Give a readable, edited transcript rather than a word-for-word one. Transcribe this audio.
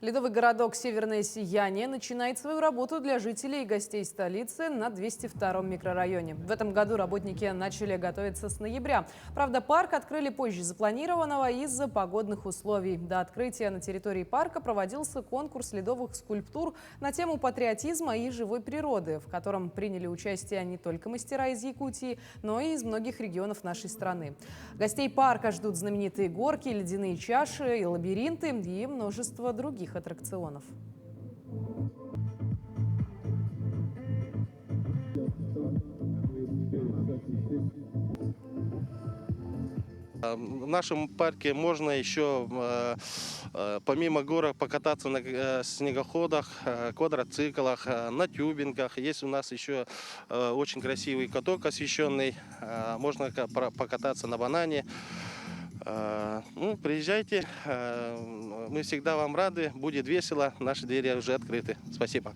Ледовый городок «Северное сияние» начинает свою работу для жителей и гостей столицы на 202-м микрорайоне. В этом году работники начали готовиться с ноября. Правда, парк открыли позже запланированного из-за погодных условий. До открытия на территории парка проводился конкурс ледовых скульптур на тему патриотизма и живой природы, в котором приняли участие не только мастера из Якутии, но и из многих регионов нашей страны. Гостей парка ждут знаменитые горки, ледяные чаши и лабиринты и множество других аттракционов. В нашем парке можно еще, помимо горок, покататься на снегоходах, квадроциклах, на тюбингах. Есть у нас еще очень красивый каток освещенный. Можно покататься на банане. Ну, приезжайте, мы всегда вам рады, будет весело, наши двери уже открыты. Спасибо.